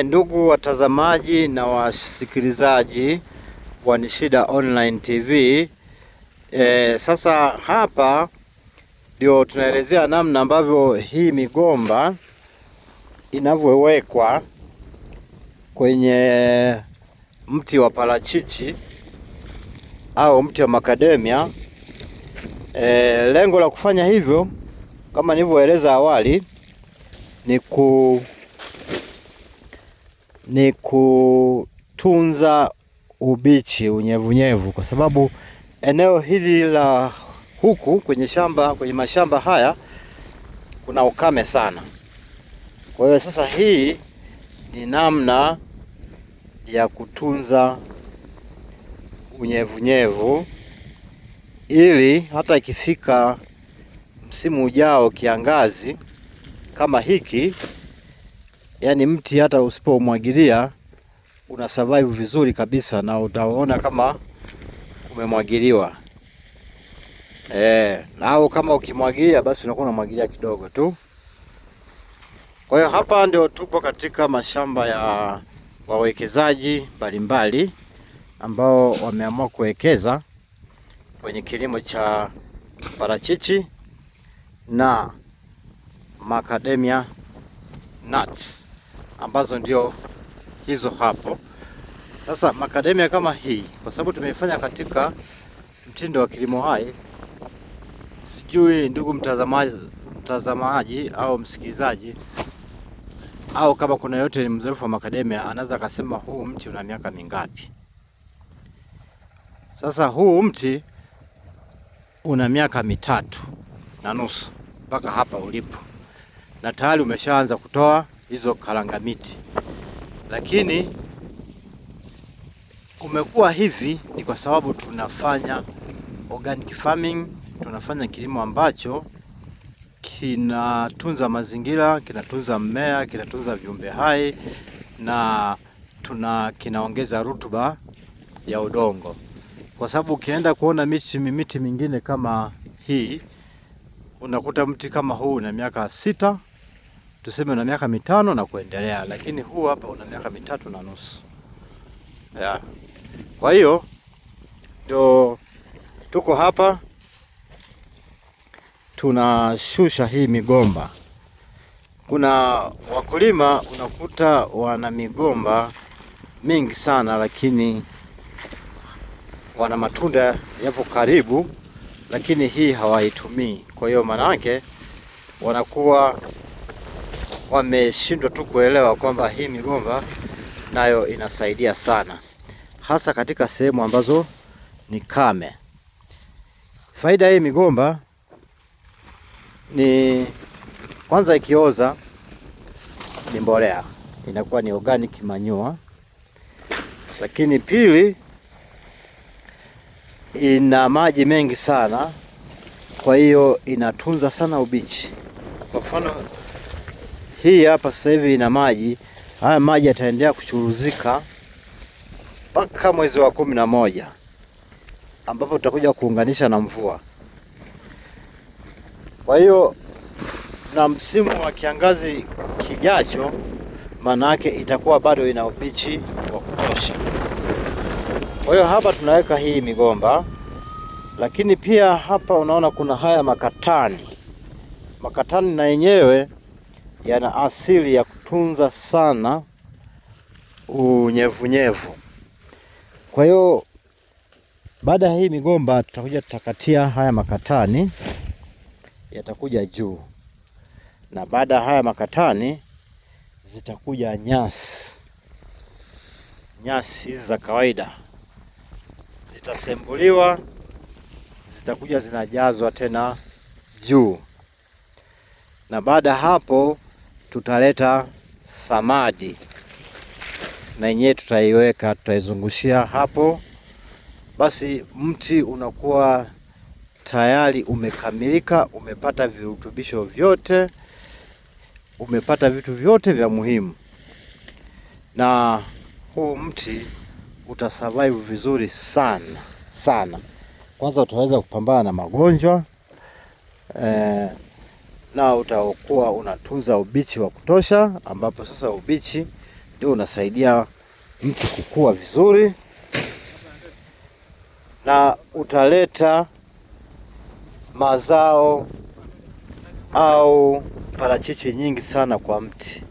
Ndugu watazamaji na wasikilizaji wa Nishida Online TV. Sasa hapa ndio tunaelezea namna ambavyo hii migomba inavyowekwa kwenye mti wa parachichi au mti wa makademia. Lengo la kufanya hivyo kama nilivyoeleza awali ni kutunza ubichi, unyevunyevu, kwa sababu eneo hili la huku kwenye mashamba haya kuna ukame sana. Kwa hiyo sasa hii ni namna ya kutunza unyevunyevu ili hata ikifika msimu ujao kiangazi kama hiki, yani mti hata usipomwagilia una survive vizuri kabisa na utaona kama umemwagiliwa. Au kama ukimwagilia basi unakuwa unamwagilia kidogo tu. Kwa hiyo hapa ndio tupo katika mashamba ya wawekezaji mbalimbali ambao wameamua kuwekeza kwenye kilimo cha parachichi na macadamia nuts ambazo ndio hizo hapo. Sasa macadamia kama hii, kwa sababu tumeifanya katika mtindo wa kilimo hai, sijui ndugu mtazamaji au msikilizaji, au kama kuna yote ni mzoefu wa macadamia, anaweza akasema huu mti una miaka mingapi? Sasa huu mti una miaka 3.5 mpaka hapa ulipo, na tayari umeshaanza kutoa hizo karanga miti. Lakini umekuwa hivi ni kwa sababu tunafanya organic farming, tunafanya kilimo ambacho kinatunza mazingira, kinatunza mmea, kinatunza viumbe hai na kinaongeza rutuba ya udongo. Kwa sababu ukienda kuona miti mingine kama hii, unakuta mti kama huu una miaka 6, tuseme una miaka 5 na kuendelea, lakini huu hapa una miaka 3.5. Kwa hiyo ndio tuko hapa tunashusha hii migomba. Kuna wakulima unakuta wana migomba mingi sana, lakini wana matunda yapo karibu, lakini hii hawaitumii. Kwa hiyo maana yake wanakuwa wameshindwa tu kuelewa kwamba hii migomba nayo inasaidia sana, hasa katika sehemu ambazo ni kame. Faida hii migomba ni kwanza, ikioza ni mbolea, inakuwa ni organic manure. Lakini pili, ina maji mengi sana, kwa hiyo inatunza sana ubichi. Kwa mfano hii hapa sasa hivi ina maji, haya maji yataendelea kuchuruzika mpaka mwezi wa 11 ambapo tutakuja kuunganisha na mvua. Kwa hiyo na msimu wa kiangazi kijacho, maana yake itakuwa bado ina ubichi wa kutosha. Kwa hiyo hapa tunaweka hii migomba, lakini pia hapa unaona kuna haya makatani. Makatani na yenyewe yana asili ya kutunza sana unyevunyevu. Kwa hiyo baada ya hii migomba tutakatia haya makatani, yatakuja juu, na baada ya haya makatani zitakuja nyasi hizi za kawaida, zitasembuliwa, zitakuja zinajazwa tena juu, na baada hapo tutaleta samadi na yenyewe tutaiweka, tutaizungushia hapo. Basi mti unakuwa tayari umekamilika, umepata virutubisho vyote, umepata vitu vyote vya muhimu, na huu mti utasurvive vizuri sana. Kwanza utaweza kupambana na magonjwa na utakuwa unatunza ubichi wa kutosha, ambapo sasa ubichi ndio unasaidia mti kukua vizuri na utaleta mazao au parachichi nyingi sana kwa mti.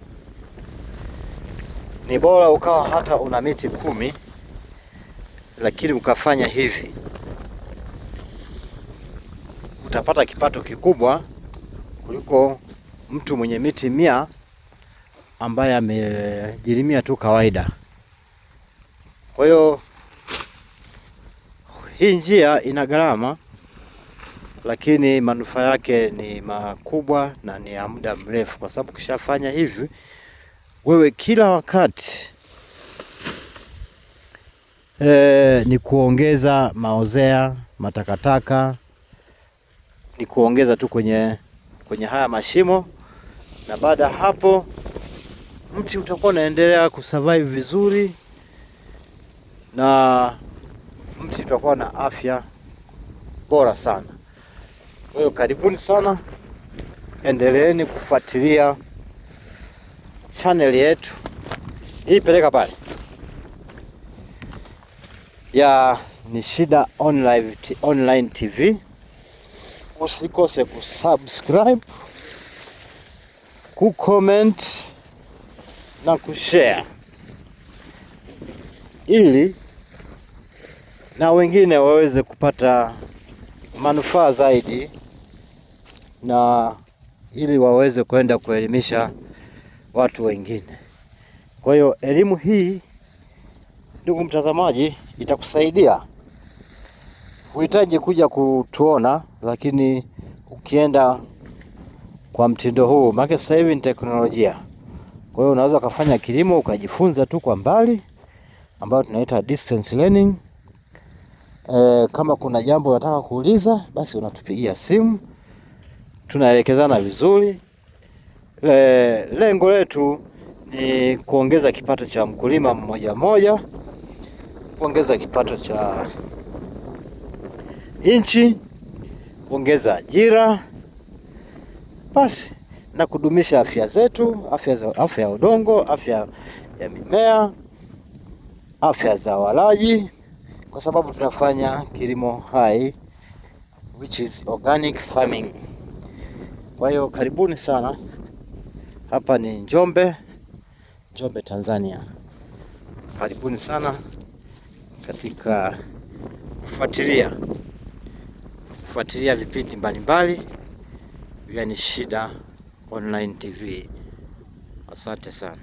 Ni bora ukawa hata una miti 10 lakini ukafanya hivi, utapata kipato kikubwa kuliko mtu mwenye miti 100 ambaye amejilimia tu kawaida. Kwa hiyo hii njia ina gharama, lakini manufaa yake ni makubwa na ni ya muda mrefu, kwa sababu ukishafanya hivi wewe kila wakati ni kuongeza maozea, matakataka, ni kuongeza tu kwenye haya mashimo, na baada ya hapo mti utakuwa unaendelea kusurvive vizuri na mti utakuwa na afya bora sana. Kwa hiyo karibuni sana, endeleeni kufuatilia channel yetu hii, peleka pale ya Ni Shida Online TV. Usikose kusubscribe, kucomment na kushare ili na wengine waweze kupata manufaa zaidi na ili waweze kwenda kuelimisha watu wengine. Kwa hiyo elimu hii, ndugu mtazamaji, itakusaidia. Huhitaji kuja kutuona, lakini ukienda kwa mtindo huu, maana sasa hivi ni teknolojia. Kwa hiyo unaweza kufanya kilimo ukajifunza tu kwa mbali, ambayo tunaita distance learning. Kama kuna jambo unataka kuuliza, basi unatupigia simu, tunaelekezana vizuri. Lengo letu ni kuongeza kipato cha mkulima mmoja mmoja, kuongeza kipato cha nchi, kuongeza ajira, basi na kudumisha afya zetu, afya ya udongo, afya ya mimea, afya za walaji, kwa sababu tunafanya kilimo hai, which is organic farming. Kwa hiyo karibuni sana. Hapa ni Njombe, Tanzania. Karibuni sana katika kufuatilia vipindi mbalimbali vya Ni Shida Online TV. Asante sana.